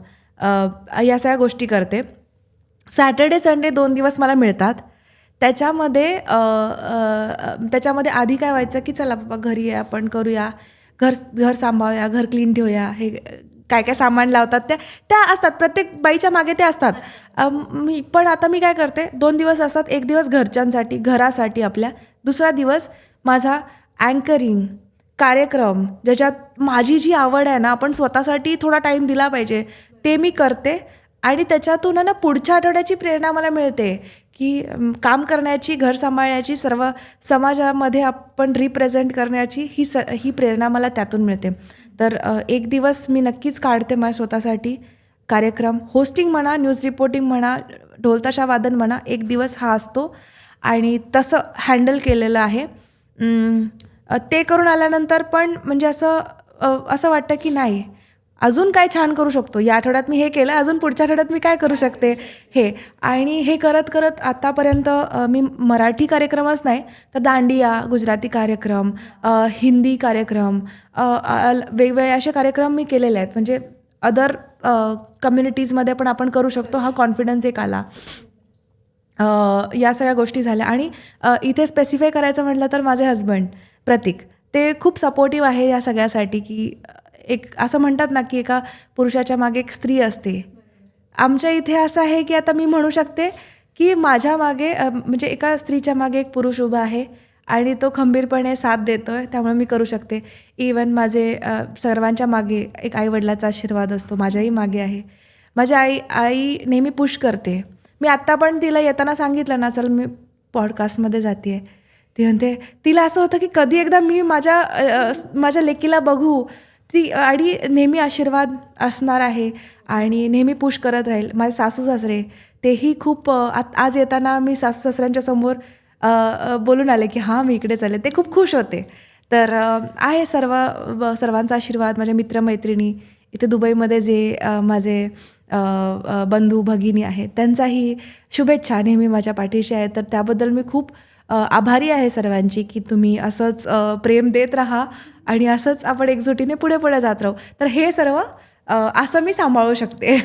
या सगळ्या गोष्टी करते. सॅटर्डे संडे 2 दिवस मला मिळतात. त्याच्यामध्ये आधी काय व्हायचं की चला बाबा घरी आहे, आपण करूया, घर सांभाळूया, घर क्लीन ठेवूया, हे काय काय सामान लावतात त्या असतात, प्रत्येक बाईच्या मागे ते असतात. पण आता मी काय करते, 2 दिवस असतात, 1 दिवस घरासाठी आपल्या, दुसरा दिवस माझा अँकरिंग कार्यक्रम, ज्याच्यात माझी जी आवड आहे ना, आपण स्वतःसाठी थोडा टाईम दिला पाहिजे, ते मी करते. आणि त्याच्यातून ना पुढच्या आठवड्याची प्रेरणा मला मिळते की काम करण्याची, घर सांभाळण्याची, सर्व समाजामध्ये आपण रिप्रेझेंट करण्याची ही प्रेरणा मला त्यातून मिळते. तर 1 दिवस मी नक्कीच काढते माझ्या स्वतःसाठी. कार्यक्रम होस्टिंग म्हणा, न्यूज रिपोर्टिंग म्हणा, ढोलताशा वादन म्हणा, 1 दिवस हा असतो आणि तसं हँडल केलेलं आहे. ते करून आल्यानंतर पण म्हणजे असं वाटतं की नाही, अजून काय छान करू शकतो, या आठवड्यात मी हे केलं, अजून पुढच्या आठवड्यात मी काय करू शकते हे. आणि हे करत करत आत्तापर्यंत मी मराठी कार्यक्रमच नाही तर दांडिया, गुजराती कार्यक्रम, हिंदी कार्यक्रम, वेगवेगळे असे कार्यक्रम मी केलेले आहेत. म्हणजे अदर कम्युनिटीजमध्ये पण आपण करू शकतो, हा कॉन्फिडन्स एक आला. या सगळ्या गोष्टी झाल्या. आणि इथे स्पेसिफाय करायचं म्हटलं तर माझे हजबंड प्रतीक, ते खूप सपोर्टिव्ह आहे या सगळ्यासाठी. की एक असं म्हणतात ना की एका पुरुषाच्या मागे एक स्त्री असते. आमच्या इथे असं आहे की आता मी म्हणू शकते की माझ्या मागे म्हणजे एका स्त्रीच्या मागे एक पुरुष उभा आहे आणि तो खंबीरपणे साथ देतो आहे, त्यामुळे मी करू शकते. इवन माझे सर्वांच्या मागे एक आईवडिलाचा आशीर्वाद असतो, माझ्याही मागे आहे. माझी आई नेहमी पुश करते. मी आत्ता पण तिला येताना सांगितलं ना, चल मी पॉडकास्टमध्ये जाते आहे, ती म्हणते, तिला असं होतं की कधी एकदा मी माझ्या लेकीला बघू, ती आणि नेहमी आशीर्वाद असणार आहे आणि नेहमी पुश करत राहील. माझे सासू सासरे तेही खूप, आज येताना मी सासू सासऱ्यांच्या समोर बोलून आले की हां मी इकडे चालले, ते खूप खुश होते. तर आहे सर्वांचा आशीर्वाद. माझ्या मित्रमैत्रिणी इथे दुबईमध्ये जे माझे बंधू भगिनी आहेत त्यांचाही शुभेच्छा नेहमी माझ्या पाठीशी आहे. तर त्याबद्दल मी खूप आभारी आहे सर्वांची की तुम्ही असंच प्रेम देत राहा आणि असंच आपण एकजुटीने पुढे जात राहू. तर हे सर्व असं मी सांभाळू शकते.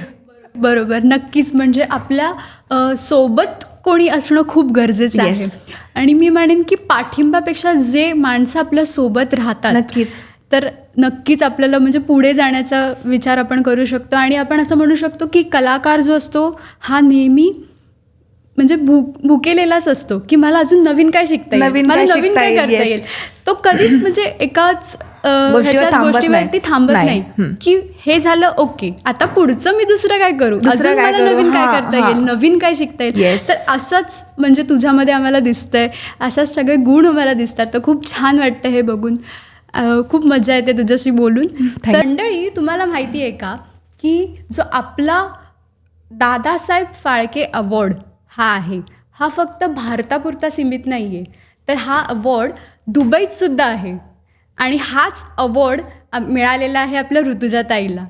बरोबर, नक्कीच. म्हणजे आपल्या सोबत कोणी असणं खूप गरजेचं आहे. आणि मी म्हणेन की पाठिंबापेक्षा जे माणसं आपल्या सोबत राहतात, नक्कीच, तर नक्कीच आपल्याला म्हणजे पुढे जाण्याचा विचार आपण करू शकतो. आणि आपण असं म्हणू शकतो की कलाकार जो असतो हा नेहमी म्हणजे भुकेलेलाच असतो की मला अजून नवीन काय शिकता येईल, मला नवीन काय करता येईल. तो कधीच म्हणजे एकाच गोष्टीवरती थांबत नाही की हे झालं ओके, आता पुढचं मी दुसरं काय करू, अजून मला नवीन काय करता येईल, नवीन काय शिकता येईल. तर असंच म्हणजे तुझ्यामध्ये आम्हाला दिसतंय, असाच सगळे गुण आम्हाला दिसतात. तर खूप छान वाटतं हे बघून, खूप मजा येते तुझ्याशी बोलून. मंडळी, तुम्हाला माहिती आहे का की जो आपला दादासाहेब फाळके अवॉर्ड हा आहे, हा फक्त भारतापुरता सीमित नाही आहे, तर हा अवॉर्ड दुबईत सुद्धा आहे. आणि हाच अवॉर्ड मिळालेला आहे आपल्या ऋतुजा ताईला.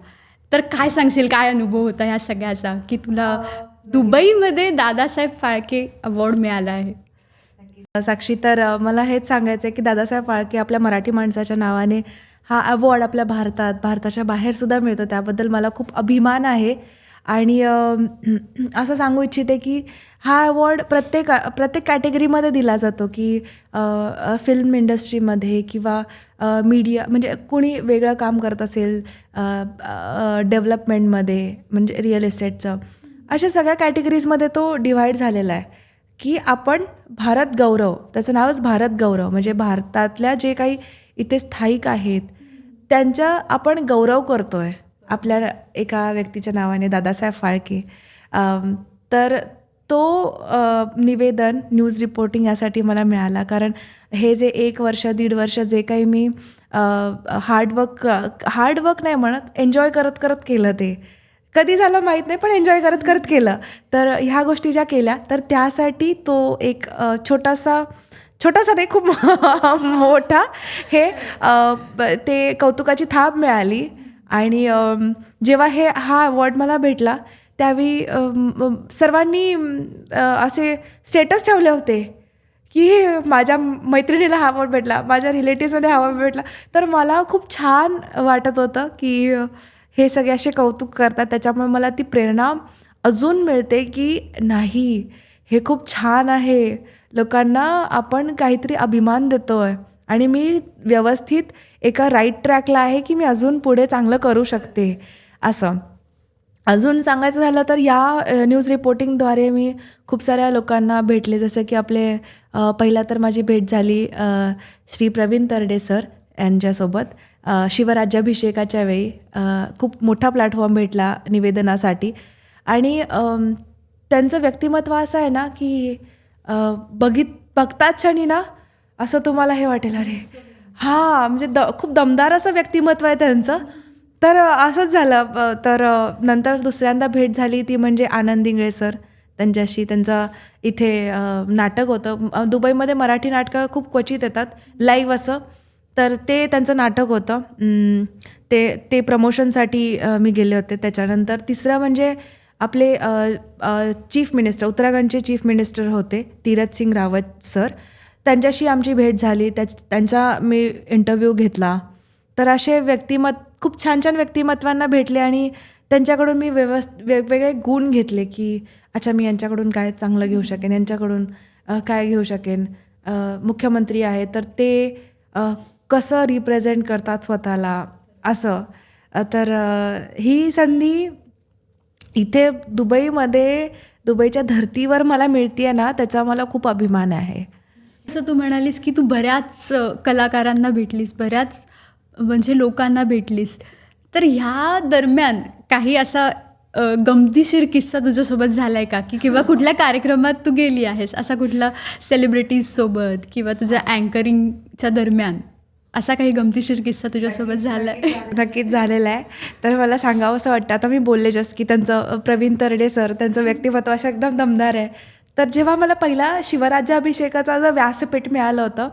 तर काय सांगशील, काय अनुभव होता ह्या सगळ्याचा की तुला दुबईमध्ये दादासाहेब फाळके अवॉर्ड मिळाला आहे? साक्षी, तर मला हेच सांगायचं आहे की दादासाहेब फाळके आपल्या मराठी माणसाच्या नावाने हा अवॉर्ड आपल्या भारताच्या बाहेरसुद्धा मिळतो, त्याबद्दल मला खूप अभिमान आहे. आणि असं सांगू इच्छिते की हा अवॉर्ड प्रत्येक कॅटेगरीमध्ये दिला जातो की फिल्म इंडस्ट्रीमध्ये किंवा मीडिया, म्हणजे कोणी वेगळं काम करत असेल, डेव्हलपमेंटमध्ये म्हणजे रिअल इस्टेटचं, अशा सगळ्या कॅटेगरीजमध्ये तो डिव्हाइड झालेला आहे की आपण भारत गौरव, त्याचं नावच भारत गौरव, म्हणजे भारतातल्या जे काही इथे स्थायिक आहेत, त्यांचा आपण गौरव करतो आहे आपल्या एका व्यक्तीच्या नावाने, दादासाहेब फाळके. तर तो निवेदन न्यूज रिपोर्टिंग यासाठी मला मिळाला, कारण हे जे 1 वर्ष 1.5 वर्ष जे काही मी हार्डवर्क नाही म्हणत, एन्जॉय करत करत केलं, ते कधी झालं माहीत नाही, पण एन्जॉय करत करत केलं. तर ह्या गोष्टी ज्या केल्या, तर त्यासाठी तो एक छोटासा नाही, खूप मोठा ते कौतुकाची थाप मिळाली. आणि जेव्हा हा अवॉर्ड मला भेटला त्यावेळी सर्वांनी असे स्टेटस ठेवले होते की माझ्या मैत्रिणीला हा अवॉर्ड भेटला, माझ्या रिलेटिव्समध्ये हा अवॉर्ड भेटला. तर मला खूप छान वाटत होतं की हे सगळे असे कौतुक करतात. त्याच्यामुळे मला ती प्रेरणा अजून मिळते की नाही, हे खूप छान आहे, लोकांना आपण काहीतरी अभिमान देतो आहे आणि मी व्यवस्थित एका राईट ट्रॅकला आहे की मी अजून पुढे चांगलं करू शकते. असं अजून सांगायचं झालं तर या न्यूज रिपोर्टिंगद्वारे मी खूप साऱ्या लोकांना भेटले. जसं की आपले पहिला तर माझी भेट झाली श्री प्रवीण तरडे सर यांच्यासोबत शिवराज्याभिषेकाच्या वेळी. खूप मोठा प्लॅटफॉर्म भेटला निवेदनासाठी. आणि त्यांचं व्यक्तिमत्व असं आहे ना की बघताच क्षणी ना असं तुम्हाला हे वाटेल, अरे हां, म्हणजे खूप दमदार असं व्यक्तिमत्व आहे त्यांचं. तर असंच झालं. तर नंतर दुसऱ्यांदा भेट झाली ती म्हणजे आनंद इंगळे सर, त्यांच्याशी. त्यांचं इथे नाटक होतं दुबईमध्ये, मराठी नाटकं खूप क्वचित येतात लाईव्ह असं. तर ते त्यांचं नाटक होतं, ते प्रमोशनसाठी मी गेले होते. त्याच्यानंतर तिसरं म्हणजे आपले चीफ मिनिस्टर, उत्तराखंडचे चीफ मिनिस्टर होते तीरथ सिंग रावत सर, त्यांच्याशी आमची भेट झाली. त्यांचा मी इंटरव्ह्यू घेतला. तर असे खूप छान छान व्यक्तिमत्वांना भेटले आणि त्यांच्याकडून मी वेगवेगळे गुण घेतले की अच्छा, मी यांच्याकडून काय चांगलं घेऊ शकेन, यांच्याकडून काय घेऊ शकेन. मुख्यमंत्री आहे तर ते कसं रिप्रेझेंट करतात स्वतःला असं. तर ही संधी इथे दुबईच्या धर्तीवर मला मिळते ना, त्याचा मला खूप अभिमान आहे. असं तू म्हणालीस की तू बऱ्याच कलाकारांना भेटलीस, बऱ्याच म्हणजे लोकांना भेटलीस. तर ह्या दरम्यान काही असा गमतीशीर किस्सा तुझ्यासोबत झाला आहे का, की किंवा कुठल्या कार्यक्रमात तू गेली आहेस असा कुठला सेलिब्रिटीजसोबत, किंवा तुझ्या अँकरिंगच्या दरम्यान असा काही गमतीशीर किस्सा तुझ्यासोबत झाला आहे? नक्कीच झालेला आहे. तर मला सांगावं असं वाटतं, आता मी बोलले जस्ट की त्यांचं प्रवीण तरडे सर, त्यांचं व्यक्तिमत्व असं एकदम दमदार आहे. तर जेव्हा मला पहिला शिवराज्याभिषेकाचा जो व्यासपीठ मिळालं होतं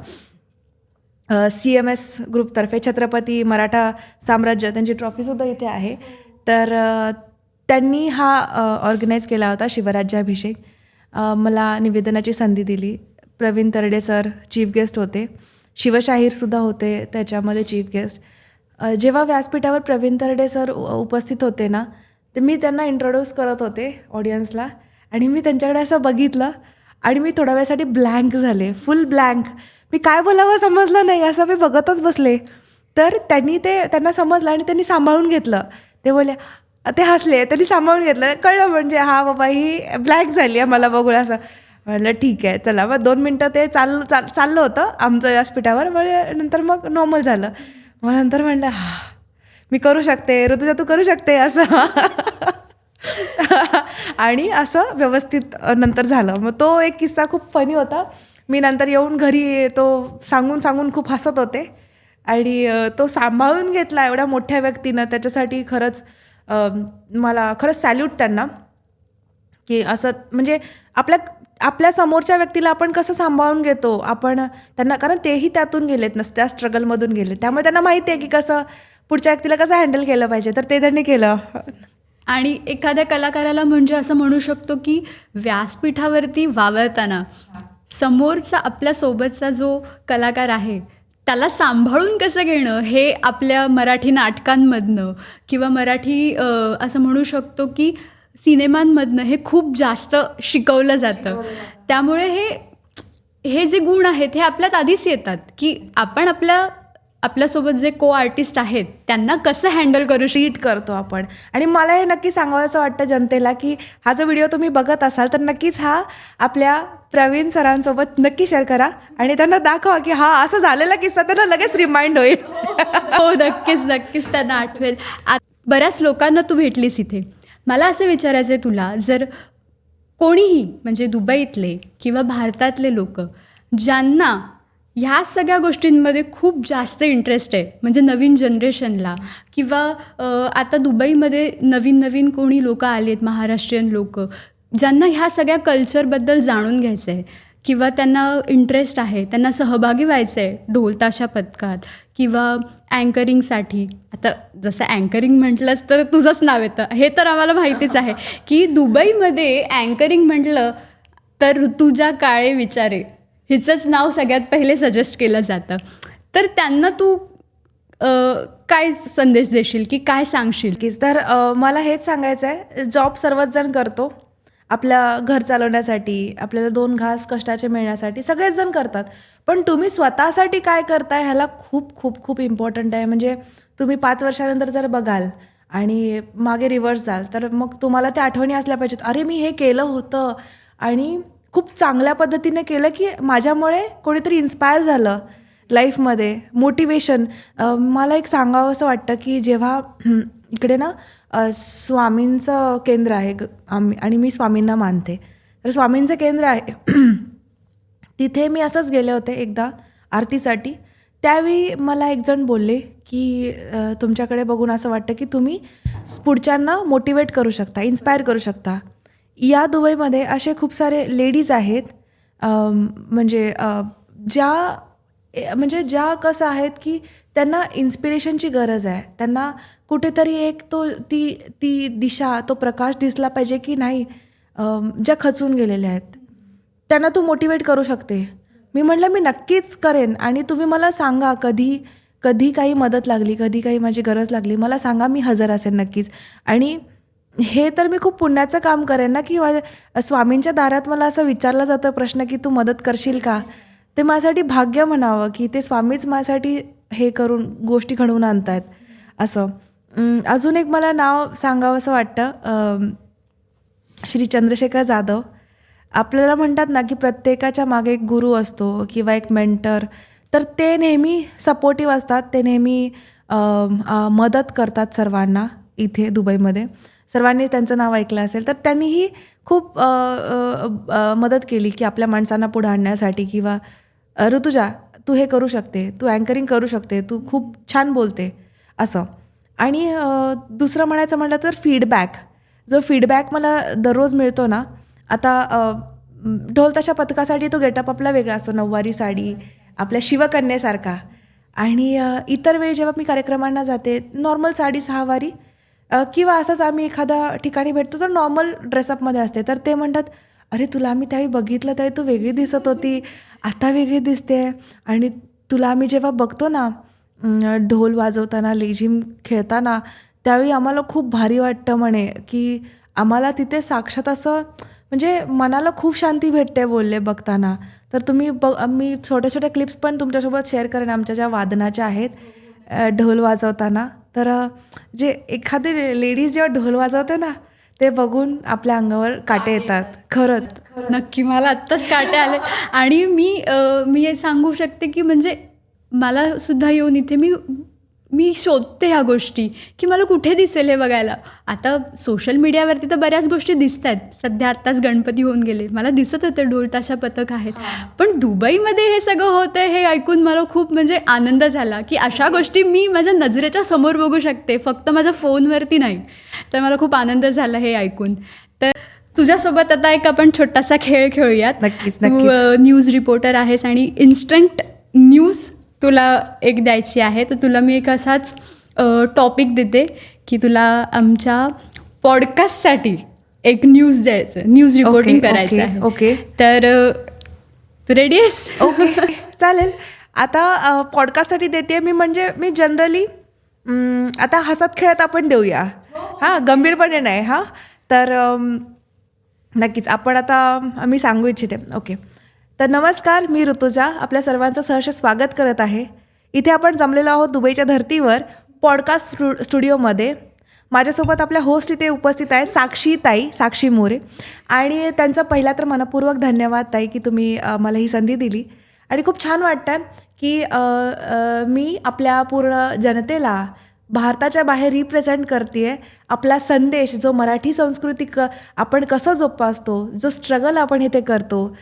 CMS ग्रुपतर्फे, छत्रपती मराठा साम्राज्य, त्यांची ट्रॉफीसुद्धा इथे आहे. तर त्यांनी हा ऑर्गनाईज केला होता शिवराज्याभिषेक. मला निवेदनाची संधी दिली. Praveen Tarade sir chief guest होते, शिवशाहीरसुद्धा होते त्याच्यामध्ये चीफ गेस्ट. जेव्हा व्यासपीठावर प्रवीण तरडे सर उपस्थित होते ना, तर मी त्यांना इंट्रोड्यूस करत होते ऑडियन्सला आणि मी त्यांच्याकडे असं बघितलं आणि मी थोड्या वेळासाठी ब्लँक झाले, फुल ब्लँक. मी काय बोलावं समजलं नाही, असं मी बघतच बसले. तर त्यांना समजलं आणि त्यांनी सांभाळून घेतलं. ते बोलले, ते हसले, त्यांनी सांभाळून घेतलं, कळलं म्हणजे हा बाबा ही ब्लँक झाली आहे मला बघून. असं म्हटलं ठीक आहे चला. मग 2 मिनटं ते चाललं होतं आमचं व्यासपीठावर. म्हणजे नंतर मग नॉर्मल झालं. मग नंतर म्हणलं मी करू शकते, ऋतुजा तू करू शकते असं. आणि असं व्यवस्थित नंतर झालं. मग तो एक किस्सा खूप फनी होता. मी नंतर येऊन घरी तो सांगून खूप हसत होते आणि तो सांभाळून घेतला एवढ्या मोठ्या व्यक्तीनं. त्याच्यासाठी खरंच मला खरंच सॅल्यूट त्यांना, की असं म्हणजे आपल्या समोरच्या व्यक्तीला आपण कसं सांभाळून घेतो आपण त्यांना, कारण तेही त्यातून गेलेत ना, त्या स्ट्रगलमधून गेले, त्यामुळे त्यांना माहिती आहे की कसं पुढच्या व्यक्तीला कसं हँडल केलं पाहिजे. तर ते त्यांनी केलं. आणि एखाद्या कलाकाराला म्हणजे असं म्हणू शकतो की व्यासपीठावरती वावरताना समोरचा आपल्यासोबतचा जो कलाकार आहे त्याला सांभाळून कसं घेणं, हे आपल्या मराठी नाटकांमधनं किंवा मराठी असं म्हणू शकतो की सिनेमांमधनं हे खूप जास्त शिकवलं जातं. त्यामुळे हे जे गुण आहेत हे आपल्यात आधीच येतात की आपण आपल्यासोबत जे को आर्टिस्ट आहेत त्यांना कसं हँडल करू ट्रीट करतो आपण. आणि मला हे नक्की सांगावं असं वाटतं जनतेला की हा जो व्हिडिओ तुम्ही बघत असाल तर नक्कीच हा आपल्या प्रवीण सरांसोबत नक्की शेअर करा आणि त्यांना दाखवा की हा असं झालेला किस्सा त्यांना लगेच रिमाइंड होईल. हो, नक्कीच नक्कीच त्यांना आठवेल. बऱ्याच लोकांना तू भेटलीस इथे. मला असं विचारायचं आहे तुला, जर कोणीही म्हणजे दुबईतले किंवा भारतातले लोक ज्यांना ह्या सगळ्या गोष्टींमध्ये खूप जास्त इंटरेस्ट आहे, म्हणजे नवीन जनरेशनला किंवा आता दुबईमध्ये नवीन नवीन कोणी लोक आले आहेत, महाराष्ट्रीयन लोक ज्यांना ह्या सगळ्या कल्चरबद्दल जाणून घ्यायचं आहे किंवा त्यांना इंटरेस्ट आहे, त्यांना सहभागी व्हायचं आहे ढोलताशा पथकात किंवा अँकरिंगसाठी. आता जसं अँकरिंग म्हटलंच तर तुझंच नाव येतं, हे तर आम्हाला माहितीच आहे की दुबईमध्ये अँकरिंग म्हटलं तर ऋतुजा काळे विचारे हिचंच नाव सगळ्यात पहिले सजेस्ट केलं जातं. तर त्यांना तू काय संदेश देशील की काय सांगशील? नक्कीच. तर मला हेच सांगायचं आहे, जॉब सर्वच जण करतो आपल्या घर चालवण्यासाठी, आपल्याला 2 घास कष्टाचे मिळण्यासाठी सगळेच जण करतात. पण तुम्ही स्वतःसाठी काय करताय ह्याला खूप खूप खूप इम्पॉर्टंट आहे. म्हणजे तुम्ही 5 वर्षानंतर जर बघाल आणि मागे रिव्हर्स जाल तर मग तुम्हाला त्या आठवणी असल्या पाहिजेत, अरे मी हे केलं होतं आणि खूप चांगल्या पद्धतीने केलं की माझ्यामुळे कोणीतरी इन्स्पायर झालं लाईफमध्ये. मोटिवेशन मला एक सांगावं असं वाटतं की जेव्हा इकडे ना स्वामींचं केंद्र आहे आणि मी स्वामींना मानते, तर स्वामींचं केंद्र आहे तिथे मी असंच गेले होते एकदा आरतीसाठी. त्यावेळी मला एक जण बोलले की तुमच्याकडे बघून असं वाटतं की तुम्ही पुढच्यांना मोटिवेट करू शकता, इन्स्पायर करू शकता. या दुबईमध्ये असे खूप सारे लेडीज आहेत म्हणजे ज्या कसं आहेत की त्यांना इन्स्पिरेशनची गरज आहे. त्यांना कुठेतरी एक ती दिशा, तो प्रकाश दिसला पाहिजे की नाही, ज्या खचून गेलेल्या आहेत त्यांना तू मोटिवेट करू शकते. मी म्हटलं मी नक्कीच करेन आणि तुम्ही मला सांगा कधी काही मदत लागली, कधी काही माझी गरज लागली मला सांगा, मी हजर असेल नक्कीच. आणि हे तर मी खूप पुण्याचं काम करेन ना की स्वामींच्या दारात मला असं विचारलं जातं प्रश्न की तू मदत करशील का. ते माझ्यासाठी भाग्य म्हणावं की ते स्वामीच माझ्यासाठी हे करून गोष्टी घडवून आणत आहेत असं. अजून एक मला नाव सांगावं असं वाटतं, श्री चंद्रशेखर जाधव. आपल्याला म्हणतात ना की प्रत्येकाच्या मागे एक गुरु असतो किंवा एक मेंटर, तर ते नेहमी सपोर्टिव्ह असतात, ते नेहमी मदत करतात सर्वांना. इथे दुबईमध्ये सर्वांनी त्यांचं नाव ऐकलं असेल तर त्यांनीही खूप मदत केली की आपल्या माणसांना पुढे आणण्यासाठी किंवा ऋतुजा तू हे करू शकते, तू अँकरिंग करू शकते, तू खूप छान बोलते असं. आणि दुसरं म्हणायचं म्हटलं तर जो फीडबॅक मला दररोज मिळतो ना, आता ढोलताशा पथकासाठी तो गेटअप आपला वेगळा असतो, नऊवारी साडी आपल्या शिवकन्येसारखा. आणि इतर वेळी जेव्हा मी कार्यक्रमांना जाते नॉर्मल साडी सहावारी किंवा असंच आम्ही एखाद्या ठिकाणी भेटतो तर नॉर्मल ड्रेसअपमध्ये असते. तर ते म्हणतात, अरे तुला आम्ही त्यावेळी बघितलं त्यावेळी तू वेगळी दिसत होती, आता वेगळी दिसते. आणि तुला आम्ही जेव्हा बघतो ना ढोल वाजवताना, लेझिम खेळताना, त्यावेळी आम्हाला खूप भारी वाटतं म्हणे की आम्हाला तिथे साक्षात असं म्हणजे मनाला खूप शांती भेटते बोलले बघताना. तर तुम्ही मी छोट्या छोट्या क्लिप्स पण तुमच्यासोबत शेअर करेन आमच्या ज्या वादनाच्या आहेत ढोल वाजवताना. तर जे एखादी लेडीज जेव्हा ढोल वाजवते ना ते बघून आपल्या अंगावर काटे येतात. खरंच नक्की मला आत्ताच काटे आले. आणि मी हे सांगू शकते की म्हणजे मला सुद्धा येऊन इथे मी शोधते ह्या गोष्टी की मला कुठे दिसेल हे बघायला. आता सोशल मीडियावरती तर बऱ्याच गोष्टी दिसत आहेत. सध्या आत्ताच गणपती होऊन गेले, मला दिसत होते ढोलताशा पथक आहेत. पण दुबईमध्ये हे सगळं होतं हे ऐकून मला खूप म्हणजे आनंद झाला की अशा गोष्टी मी माझ्या नजरेच्या समोर बघू शकते, फक्त माझ्या फोनवरती नाही. तर मला खूप आनंद झाला हे ऐकून. तर तुझ्यासोबत आता एक आपण छोटासा खेळ खेळूयात. नक्कीच तू न्यूज रिपोर्टर आहेस आणि इन्स्टंट न्यूज तुला एक द्यायची आहे. तर तुला मी एक असाच टॉपिक देते की तुला आमच्या पॉडकास्टसाठी एक न्यूज द्यायचं, न्यूज रिपोर्टिंग करायचं आहे. ओके, तर तू रेडी आहेस? ओके चालेल. आता पॉडकास्टसाठी देते मी, म्हणजे मी जनरली आता हसत खेळत आपण देऊया, हां, गंभीरपणे नाही. हां, तर नक्कीच आपण आता मी सांगू इच्छिते. ओके, तर नमस्कार, मी ऋतुजा आपल्या सर्वांचं सहर्ष स्वागत करत आहे. इथे आपण जमलेलो आहोत दुबईच्या धर्तीवर पॉडकास्ट स्टुडिओमध्ये. माझ्यासोबत आपल्या होस्ट इथे उपस्थित आहे साक्षी मोरे. आणि त्यांचा पहिला तर मनपूर्वक धन्यवाद ताई की तुम्ही मला ही संधी दिली. आणि खूप छान वाटतं की मी आपल्या पूर्ण जनतेला भारताच्या बाहेर रिप्रेझेंट करते आहे. आपला संदेश जो मराठी संस्कृती आपण कसं जोपासतो, जो स्ट्रगल आपण इथे करतो,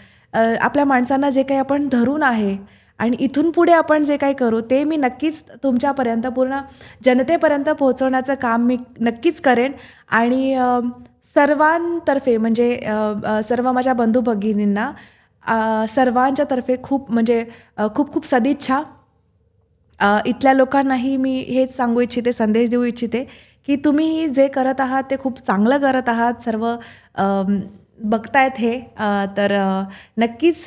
आपल्या माणसांना जे काही आपण धरून आहे आणि इथून पुढे आपण जे काही करू ते मी नक्कीच तुमच्यापर्यंत पूर्ण जनतेपर्यंत पोहोचवण्याचं काम मी नक्कीच करेन. आणि सर्वांतर्फे म्हणजे सर्व माझ्या बंधू भगिनींना सर्वांच्या तर्फे खूप खूप सदिच्छा. इथल्या लोकांनाही मी हेच सांगू इच्छिते, संदेश देऊ इच्छिते की तुम्ही जे करत आहात ते खूप चांगलं करत आहात. सर्व बघतायत हे, तर नक्कीच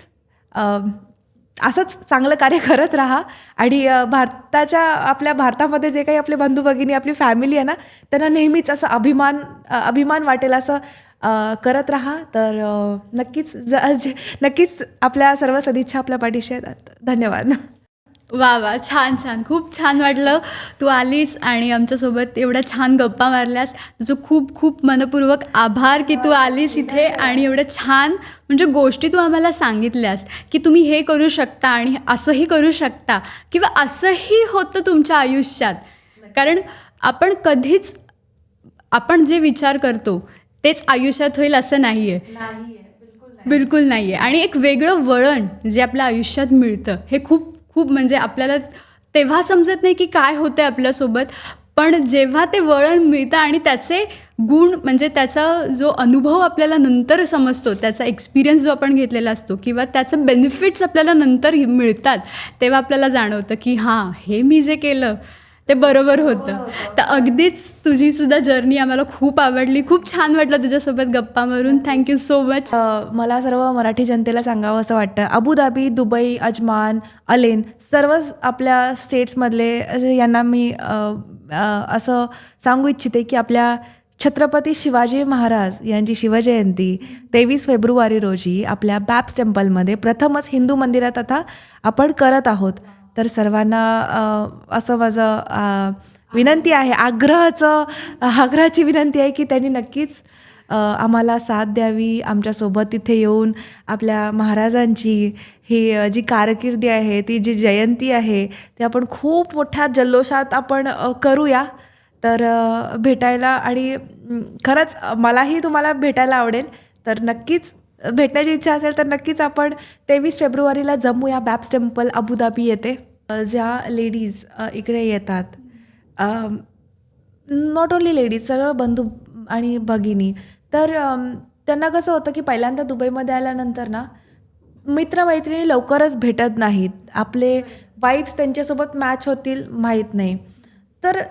असंच चांगलं कार्य करत राहा. आणि आपल्या भारतामध्ये जे काही आपले बंधू भगिनी, आपली फॅमिली आहे ना, त्यांना नेहमीच असं अभिमान वाटेल असं करत राहा. तर नक्कीच आपल्या सर्व सदिच्छा आपल्या पाठीशी आहेत. धन्यवाद. वा वा, छान छान, खूप छान वाटलं तू आलीस आणि आमच्यासोबत एवढ्या छान गप्पा मारल्यास. तुझं खूप खूप मनपूर्वक आभार की तू आलीस इथे आणि एवढ्या छान म्हणजे गोष्टी तू आम्हाला सांगितल्यास की तुम्ही हे करू शकता आणि असंही करू शकता किंवा असंही होतं तुमच्या आयुष्यात. कारण आपण जे विचार करतो तेच आयुष्यात होईल असं नाही आहे, बिलकुल नाही आहे. आणि एक वेगळं वळण जे आपल्या आयुष्यात मिळतं हे खूप म्हणजे आपल्याला तेव्हा समजत नाही की काय होतं आहे आपल्यासोबत, पण जेव्हा ते वळण मिळतं आणि त्याचे गुण म्हणजे त्याचा जो अनुभव आपल्याला नंतर समजतो, त्याचा एक्सपिरियन्स जो आपण घेतलेला असतो किंवा त्याचं बेनिफिट्स आपल्याला नंतर मिळतात, तेव्हा आपल्याला जाणवतं की हां, हे मी जे केलं ते बरोबर होतं. तर अगदीच तुझीसुद्धा जर्नी आम्हाला खूप आवडली. खूप छान वाटलं तुझ्यासोबत गप्पा मारून. Thank you so much. मला सर्व मराठी जनतेला सांगावं असं वाटतं, अबुधाबी, दुबई, अजमान, अलेन सर्वच आपल्या स्टेट्समधले यांना मी असं सांगू इच्छिते की आपल्या छत्रपती शिवाजी महाराज यांची शिवजयंती 23 फेब्रुवारी रोजी आपल्या बॅप्स टेम्पलमध्ये प्रथमच हिंदू मंदिरात आता आपण करत आहोत. तर सर्वांना असं माझं विनंती आहे, आग्रहाची विनंती आहे की त्यांनी नक्कीच आम्हाला साथ द्यावी, आमच्यासोबत तिथे येऊन आपल्या महाराजांची ही जी कारकिर्दी आहे, ती जी जयंती आहे ती आपण खूप मोठ्या जल्लोषात आपण करूया. तर भेटायला आणि खरंच मलाही तुम्हाला भेटायला आवडेल. तर नक्कीच भेटण्याची इच्छा असेल तर नक्कीच आपण 23 फेब्रुवारीला जमूया. बॅप्स टेम्पल अबुधाबी येते. ज्या लेडीज इकडे येतात, नॉट ओन्ली लेडीज, सर्व बंधू आणि भगिनी, तर त्यांना कसं होतं की पहिल्यांदा दुबईमध्ये आल्यानंतर ना मित्रमैत्रिणी लवकरच भेटत नाहीत, आपले वाईब्स त्यांच्यासोबत मॅच होतील माहीत नाही. तर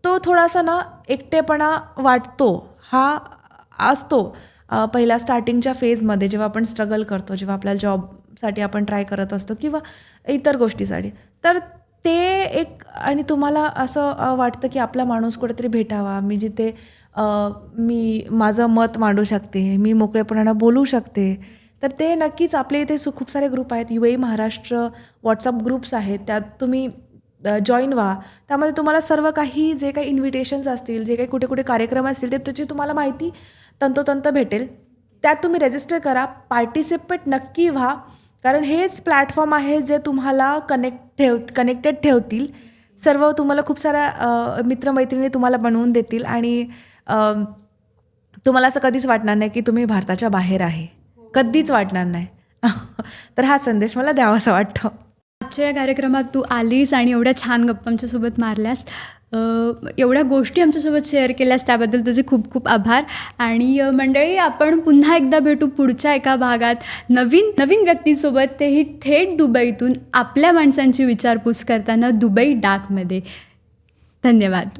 तो थोडासा ना एकटेपणा वाटतो, हा असतो पहिला स्टार्टिंगच्या फेजमध्ये, जेव्हा आपण स्ट्रगल करतो, जेव्हा आपल्या जॉबसाठी आपण ट्राय करत असतो किंवा इतर गोष्टीसाठी. तर ते एक, आणि तुम्हाला असं वाटतं की आपला माणूस कुठेतरी भेटावा, मी जिथे मी माझं मत मांडू शकते, मी मोकळेपणानं बोलू शकते. तर ते नक्कीच आपले इथे खूप सारे ग्रुप आहेत, UAE महाराष्ट्र व्हॉट्सअप ग्रुप्स आहेत, त्यात तुम्ही जॉईन व्हा. त्यामध्ये तुम्हाला सर्व काही जे काही इन्व्हिटेशन्स असतील, जे काही कुठे कुठे कार्यक्रम असतील, ते त्याची तुम्हाला माहिती तंतोतंत भेटेल. त्यात तुम्ही रजिस्टर करा, पार्टिसिपेट नक्की व्हा. कारण हेच प्लॅटफॉर्म आहे जे तुम्हाला कनेक्टेड ठेवतील. सर्व तुम्हाला खूप साऱ्या मित्रमैत्रिणी तुम्हाला बनवून देतील आणि तुम्हाला असं कधीच वाटणार नाही की तुम्ही भारताच्या बाहेर आहे, कधीच वाटणार नाही. तर हा संदेश मला द्यावासा वाटतो. आजच्या या कार्यक्रमात तू आलीस आणि एवढ्या छान गप्पा आमच्यासोबत मारल्यास, एवढ्या गोष्टी आमच्यासोबत शेअर केल्यास त्याबद्दल तुझे खूप खूप आभार. आणि मंडळी, आपण पुन्हा एकदा भेटू पुढच्या एका भागात नवीन व्यक्तीसोबत, तेही थेट दुबईतून आपल्या माणसांची विचारपूस करताना दुबई डाकमध्ये. धन्यवाद.